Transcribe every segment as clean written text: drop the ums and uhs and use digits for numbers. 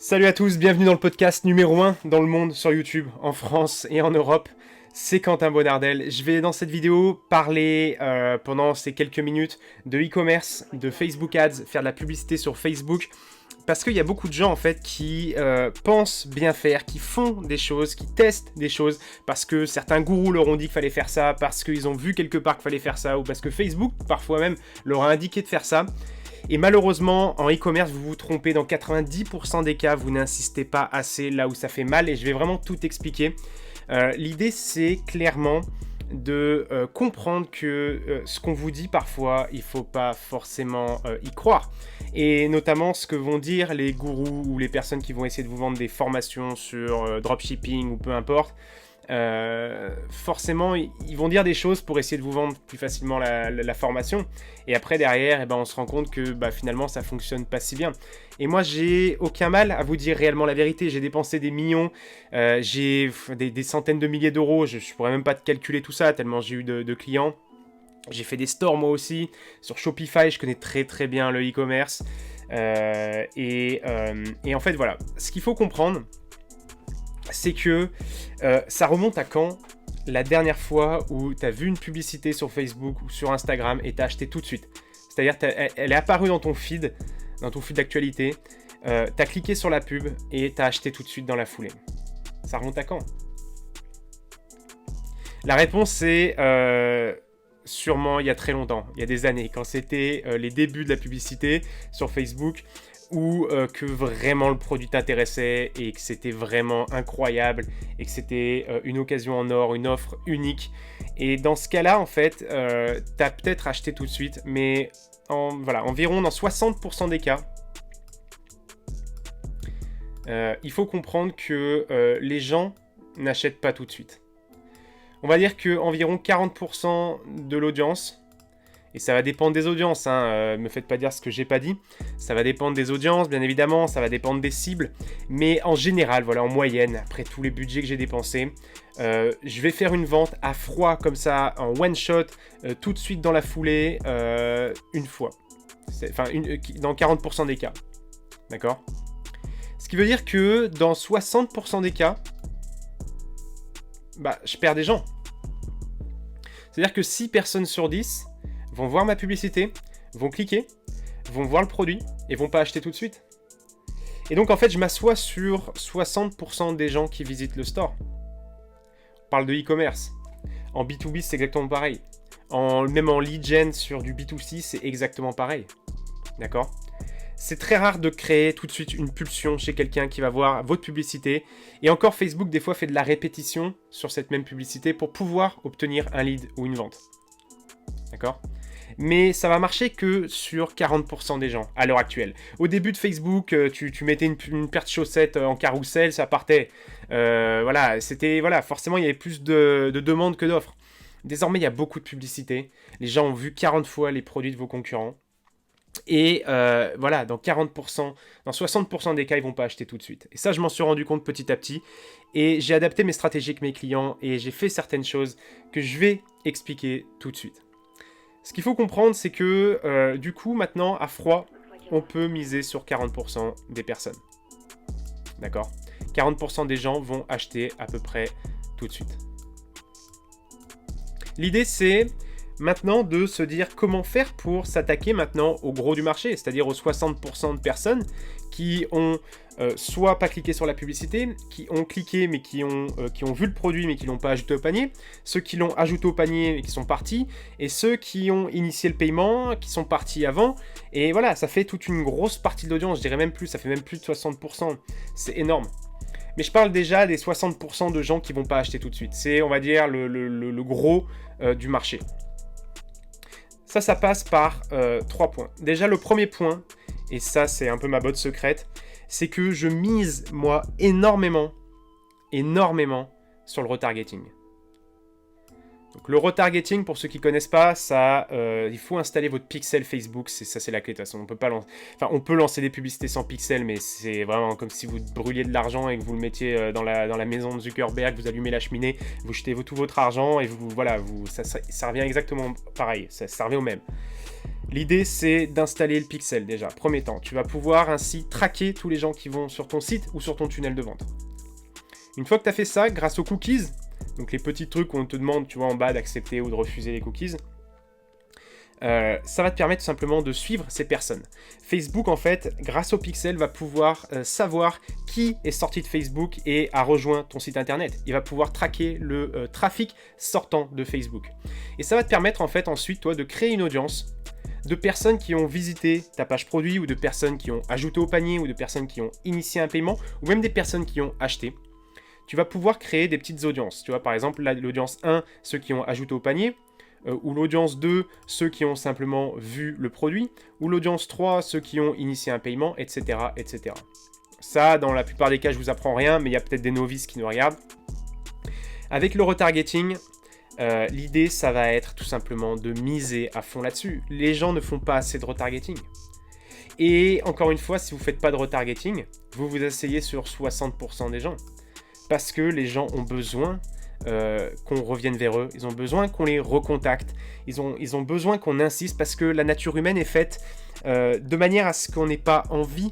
Salut à tous, bienvenue dans le podcast numéro 1 dans le monde sur YouTube, en France et en Europe. C'est Quentin Bonardel. Je vais dans cette vidéo parler pendant ces quelques minutes de e-commerce, de Facebook Ads, faire de la publicité sur Facebook. Parce qu'il y a beaucoup de gens en fait qui pensent bien faire, qui font des choses, qui testent des choses parce que certains gourous leur ont dit qu'il fallait faire ça, parce qu'ils ont vu quelque part qu'il fallait faire ça, ou parce que Facebook parfois même leur a indiqué de faire ça. Et malheureusement, en e-commerce, vous vous trompez. Dans 90% des cas, vous n'insistez pas assez là où ça fait mal. Et je vais vraiment tout expliquer. L'idée, c'est clairement de comprendre que ce qu'on vous dit parfois, il ne faut pas forcément y croire. Et notamment ce que vont dire les gourous ou les personnes qui vont essayer de vous vendre des formations sur dropshipping ou peu importe. Forcément, ils vont dire des choses pour essayer de vous vendre plus facilement la formation. Et après, derrière, on se rend compte que finalement, ça fonctionne pas si bien. Et moi, j'ai aucun mal à vous dire réellement la vérité. J'ai dépensé des millions, j'ai des centaines de milliers d'euros. Je pourrais même pas te calculer tout ça, tellement j'ai eu de clients. J'ai fait des stores moi aussi. Sur Shopify, je connais très très bien le e-commerce. Et en fait, voilà. Ce qu'il faut comprendre, c'est que ça remonte à quand la dernière fois où tu as vu une publicité sur Facebook ou sur Instagram et tu as acheté tout de suite. C'est-à-dire elle est apparue dans ton feed d'actualité, tu as cliqué sur la pub et tu as acheté tout de suite dans la foulée. Ça remonte à quand? La réponse c'est sûrement il y a très longtemps, il y a des années, quand c'était les débuts de la publicité sur Facebook, ou que vraiment le produit t'intéressait et que c'était vraiment incroyable et que c'était une occasion en or, une offre unique. Et dans ce cas-là, en fait, t'as peut-être acheté tout de suite, mais environ dans 60% des cas, il faut comprendre que les gens n'achètent pas tout de suite. On va dire qu'environ 40% de l'audience, et ça va dépendre des audiences, me faites pas dire ce que j'ai pas dit. Ça va dépendre des audiences, bien évidemment, ça va dépendre des cibles. Mais en général, voilà, en moyenne, après tous les budgets que j'ai dépensés, je vais faire une vente à froid comme ça, en one shot, tout de suite dans la foulée, une fois. Dans 40% des cas. D'accord ? Ce qui veut dire que dans 60% des cas, je perds des gens. C'est-à-dire que 6 personnes sur 10 vont voir ma publicité, vont cliquer, vont voir le produit et vont pas acheter tout de suite. Et donc en fait, je m'assois sur 60% des gens qui visitent le store. On parle de e-commerce. En B2B, c'est exactement pareil. Même en lead gen sur du B2C, c'est exactement pareil. D'accord ? C'est très rare de créer tout de suite une pulsion chez quelqu'un qui va voir votre publicité. Et encore, Facebook, des fois, fait de la répétition sur cette même publicité pour pouvoir obtenir un lead ou une vente. D'accord ? Mais ça va marcher que sur 40% des gens à l'heure actuelle. Au début de Facebook, tu mettais une paire de chaussettes en carrousel, ça partait. Forcément, il y avait plus de demandes que d'offres. Désormais, il y a beaucoup de publicité. Les gens ont vu 40 fois les produits de vos concurrents. Et dans 40%, dans 60% des cas, ils ne vont pas acheter tout de suite. Et ça, je m'en suis rendu compte petit à petit. Et j'ai adapté mes stratégies avec mes clients et j'ai fait certaines choses que je vais expliquer tout de suite. Ce qu'il faut comprendre, c'est que du coup, maintenant, à froid, on peut miser sur 40% des personnes. D'accord ? 40% des gens vont acheter à peu près tout de suite. L'idée, c'est maintenant de se dire comment faire pour s'attaquer maintenant au gros du marché, c'est-à-dire aux 60% de personnes qui ont soit pas cliqué sur la publicité, qui ont cliqué mais qui ont vu le produit mais qui l'ont pas ajouté au panier, ceux qui l'ont ajouté au panier et qui sont partis, et ceux qui ont initié le paiement, qui sont partis avant. Et voilà, ça fait toute une grosse partie de l'audience, je dirais même plus, ça fait même plus de 60%. C'est énorme. Mais je parle déjà des 60% de gens qui vont pas acheter tout de suite. C'est, on va dire, le gros du marché. Ça passe par 3 points. Déjà, le premier point, et ça, c'est un peu ma botte secrète, c'est que je mise, moi, énormément sur le retargeting. Donc, le retargeting, pour ceux qui ne connaissent pas, ça, il faut installer votre pixel Facebook. Ça, c'est la clé de toute façon. On peut lancer des publicités sans pixel, mais c'est vraiment comme si vous brûliez de l'argent et que vous le mettiez dans la maison de Zuckerberg, vous allumez la cheminée, vous jetez tout votre argent et ça revient exactement pareil. Ça revient au même. L'idée, c'est d'installer le pixel déjà. Premier temps, tu vas pouvoir ainsi traquer tous les gens qui vont sur ton site ou sur ton tunnel de vente. Une fois que tu as fait ça, grâce aux cookies, donc les petits trucs où on te demande, tu vois, en bas d'accepter ou de refuser les cookies, ça va te permettre tout simplement de suivre ces personnes. Facebook, en fait, grâce au pixel, va pouvoir savoir qui est sorti de Facebook et a rejoint ton site internet. Il va pouvoir traquer le trafic sortant de Facebook. Et ça va te permettre, en fait, ensuite, toi, de créer une audience de personnes qui ont visité ta page produit ou de personnes qui ont ajouté au panier ou de personnes qui ont initié un paiement ou même des personnes qui ont acheté. Tu vas pouvoir créer des petites audiences. Tu vois, par exemple, l'audience 1, ceux qui ont ajouté au panier, ou l'audience 2, ceux qui ont simplement vu le produit, ou l'audience 3, ceux qui ont initié un paiement, etc., etc. Ça, dans la plupart des cas, je vous apprends rien, mais il y a peut-être des novices qui nous regardent. Avec le retargeting, l'idée, ça va être tout simplement de miser à fond là-dessus. Les gens ne font pas assez de retargeting. Et encore une fois, si vous ne faites pas de retargeting, vous vous asseyez sur 60% des gens. Parce que les gens ont besoin qu'on revienne vers eux, ils ont besoin qu'on les recontacte, ils ont besoin qu'on insiste parce que la nature humaine est faite de manière à ce qu'on n'ait pas envie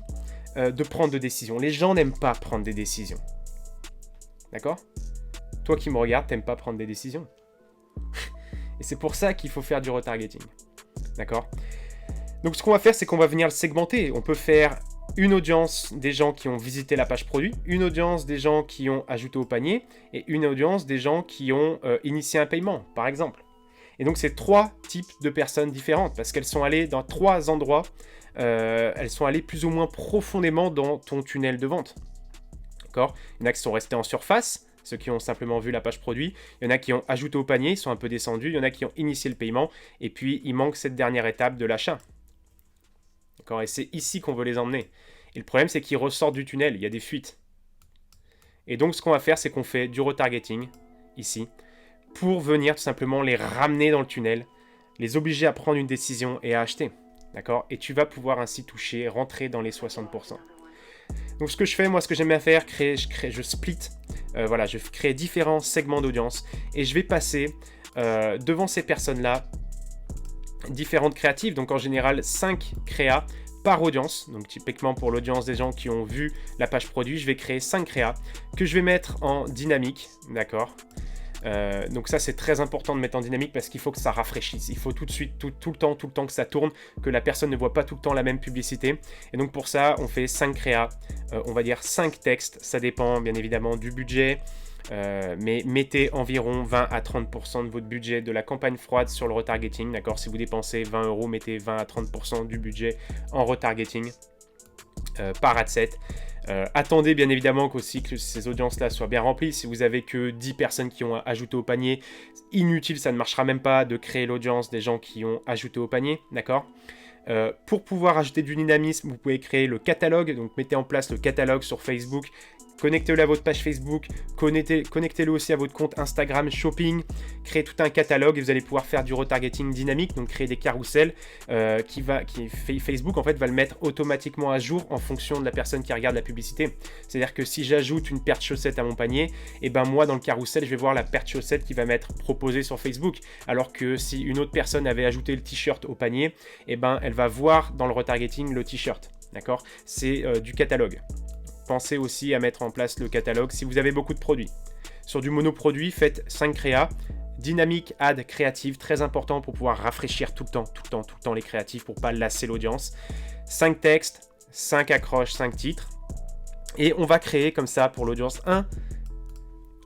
de prendre de décisions. Les gens n'aiment pas prendre des décisions. D'accord ? Toi qui me regardes, t'aimes pas prendre des décisions. Et c'est pour ça qu'il faut faire du retargeting. D'accord ? Donc ce qu'on va faire, c'est qu'on va venir le segmenter. On peut faire une audience des gens qui ont visité la page produit, une audience des gens qui ont ajouté au panier et une audience des gens qui ont initié un paiement, par exemple. Et donc, c'est 3 types de personnes différentes parce qu'elles sont allées dans 3 endroits, elles sont allées plus ou moins profondément dans ton tunnel de vente. D'accord ? Il y en a qui sont restés en surface, ceux qui ont simplement vu la page produit. Il y en a qui ont ajouté au panier, ils sont un peu descendus. Il y en a qui ont initié le paiement. Et puis, il manque cette dernière étape de l'achat. D'accord ? Et c'est ici qu'on veut les emmener. Et le problème, c'est qu'ils ressortent du tunnel. Il y a des fuites. Et donc, ce qu'on va faire, c'est qu'on fait du retargeting, ici, pour venir tout simplement les ramener dans le tunnel, les obliger à prendre une décision et à acheter. D'accord ? Et tu vas pouvoir ainsi toucher, rentrer dans les 60%. Donc, ce que je fais, moi, ce que j'aime bien faire, je split. Je crée différents segments d'audience. Et je vais passer devant ces personnes-là différentes créatives, donc en général 5 créas par audience. Donc typiquement pour l'audience des gens qui ont vu la page produit, je vais créer 5 créas que je vais mettre en dynamique, d'accord. Donc ça c'est très important de mettre en dynamique parce qu'il faut que ça rafraîchisse, il faut tout de suite, tout le temps que ça tourne, que la personne ne voit pas tout le temps la même publicité. Et donc pour ça on fait 5 créas, on va dire 5 textes, ça dépend bien évidemment du budget. Mais mettez environ 20 à 30% de votre budget de la campagne froide sur le retargeting, d'accord. Si vous dépensez 20 €, mettez 20 à 30% du budget en retargeting par ad set. Attendez bien évidemment qu'aussi que ces audiences-là soient bien remplies. Si vous avez que 10 personnes qui ont ajouté au panier, inutile, ça ne marchera même pas de créer l'audience des gens qui ont ajouté au panier, d'accord. Pour pouvoir ajouter du dynamisme, vous pouvez créer le catalogue, donc mettez en place le catalogue sur Facebook. Connectez-le à votre page Facebook, connectez-le aussi à votre compte Instagram Shopping, créez tout un catalogue et vous allez pouvoir faire du retargeting dynamique, donc créer des carousels Facebook en fait va le mettre automatiquement à jour en fonction de la personne qui regarde la publicité. C'est-à-dire que si j'ajoute une paire de chaussettes à mon panier, et ben moi dans le carrousel je vais voir la paire de chaussettes qui va m'être proposée sur Facebook, alors que si une autre personne avait ajouté le t-shirt au panier, et ben elle va voir dans le retargeting le t-shirt, d'accord. C'est du catalogue. Pensez aussi à mettre en place le catalogue si vous avez beaucoup de produits. Sur du monoproduit, faites 5 créas. Dynamique, ad, créative, très important pour pouvoir rafraîchir tout le temps les créatifs pour ne pas lasser l'audience. 5 textes, 5 accroches, 5 titres. Et on va créer comme ça pour l'audience 1.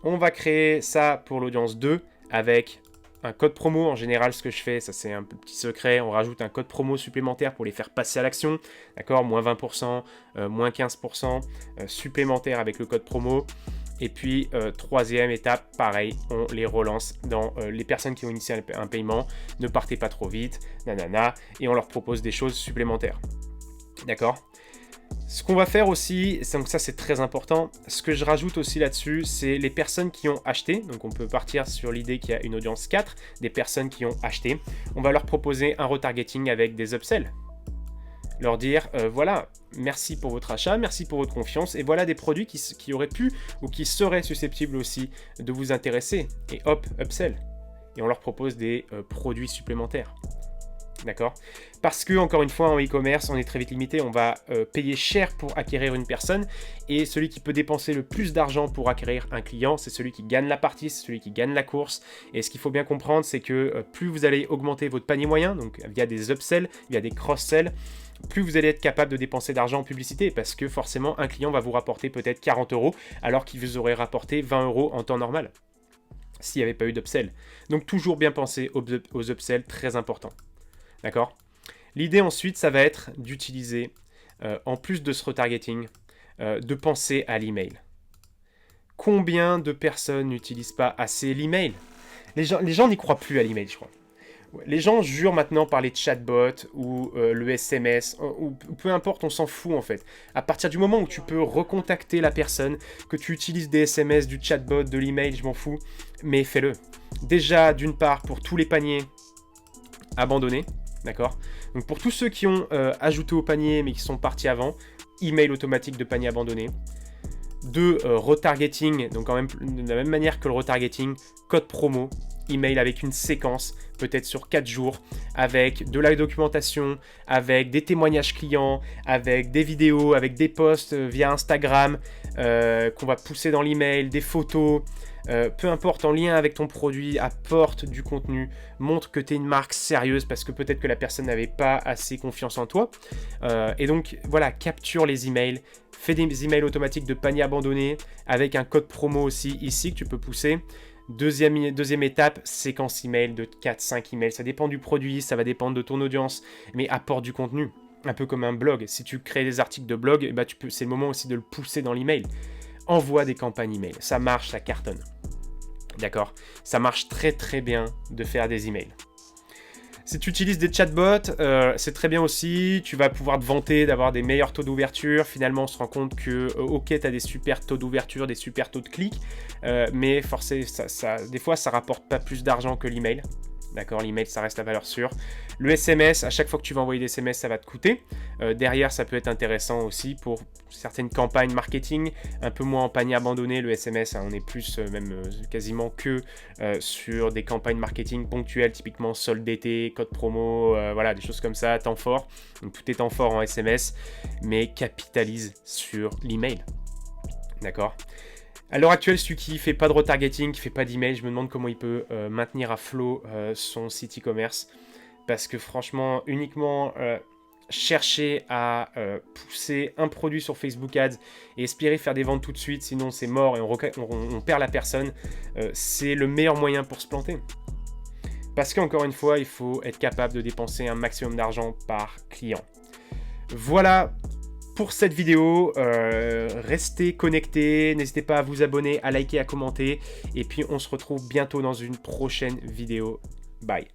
On va créer ça pour l'audience 2 avec un code promo. En général, ce que je fais, ça c'est un petit secret, on rajoute un code promo supplémentaire pour les faire passer à l'action, d'accord, moins 20%, moins 15% supplémentaire avec le code promo. Et puis, troisième étape, pareil, on les relance dans les personnes qui ont initié un paiement, ne partez pas trop vite, nanana, et on leur propose des choses supplémentaires, d'accord. Ce qu'on va faire aussi, donc ça c'est très important, ce que je rajoute aussi là-dessus, c'est les personnes qui ont acheté. Donc on peut partir sur l'idée qu'il y a une audience 4, des personnes qui ont acheté. On va leur proposer un retargeting avec des upsells. Leur dire, voilà, merci pour votre achat, merci pour votre confiance, et voilà des produits qui auraient pu ou qui seraient susceptibles aussi de vous intéresser. Et hop, upsell. Et on leur propose des produits supplémentaires. D'accord? Parce que, encore une fois, en e-commerce, on est très vite limité, on va payer cher pour acquérir une personne, et celui qui peut dépenser le plus d'argent pour acquérir un client, c'est celui qui gagne la partie, c'est celui qui gagne la course. Et ce qu'il faut bien comprendre, c'est que plus vous allez augmenter votre panier moyen, donc via des upsells, via des cross-sells, plus vous allez être capable de dépenser d'argent en publicité, parce que forcément, un client va vous rapporter peut-être 40 €, alors qu'il vous aurait rapporté 20 € en temps normal, s'il n'y avait pas eu d'upsell. Donc toujours bien penser aux upsells, très important. D'accord? L'idée ensuite, ça va être d'utiliser, en plus de ce retargeting, de penser à l'email. Combien de personnes n'utilisent pas assez l'email? Les gens n'y croient plus à l'email, je crois. Les gens jurent maintenant par les chatbots ou le SMS, ou peu importe, on s'en fout en fait. À partir du moment où tu peux recontacter la personne, que tu utilises des SMS, du chatbot, de l'email, je m'en fous, mais fais-le. Déjà, d'une part, pour tous les paniers abandonnés, d'accord? Donc pour tous ceux qui ont ajouté au panier mais qui sont partis avant, email automatique de panier abandonné. De retargeting, donc quand même de la même manière que le retargeting, code promo, email avec une séquence, peut-être sur 4 jours, avec de la documentation, avec des témoignages clients, avec des vidéos, avec des posts via Instagram qu'on va pousser dans l'email, des photos, peu importe, en lien avec ton produit, apporte du contenu, montre que tu es une marque sérieuse parce que peut-être que la personne n'avait pas assez confiance en toi. Et donc voilà, capture les emails, fais des emails automatiques de panier abandonné avec un code promo aussi ici que tu peux pousser. Deuxième étape, séquence email de 4-5 emails. Ça dépend du produit, ça va dépendre de ton audience, mais apporte du contenu. Un peu comme un blog. Si tu crées des articles de blog, bah c'est le moment aussi de le pousser dans l'email. Envoie des campagnes email. Ça marche, ça cartonne. D'accord? Ça marche très très bien de faire des emails. Si tu utilises des chatbots, c'est très bien aussi. Tu vas pouvoir te vanter d'avoir des meilleurs taux d'ouverture. Finalement, on se rend compte que, ok, tu as des super taux d'ouverture, des super taux de clics, mais forcément, des fois, ça rapporte pas plus d'argent que l'email. D'accord, l'email, ça reste la valeur sûre. Le SMS, à chaque fois que tu vas envoyer des SMS, ça va te coûter. Derrière, ça peut être intéressant aussi pour certaines campagnes marketing, un peu moins en panier abandonné. Le SMS, hein, on est plus même quasiment que sur des campagnes marketing ponctuelles, typiquement solde d'été, code promo, voilà, des choses comme ça, temps fort. Donc tout est temps fort en SMS, mais capitalise sur l'email. D'accord ? À l'heure actuelle, celui qui ne fait pas de retargeting, qui ne fait pas d'email, je me demande comment il peut maintenir à flot son site e-commerce. Parce que franchement, uniquement chercher à pousser un produit sur Facebook Ads et espérer faire des ventes tout de suite, sinon c'est mort et on perd la personne, c'est le meilleur moyen pour se planter. Parce qu'encore une fois, il faut être capable de dépenser un maximum d'argent par client. Voilà pour cette vidéo, restez connectés, n'hésitez pas à vous abonner, à liker, à commenter, et puis on se retrouve bientôt dans une prochaine vidéo. Bye.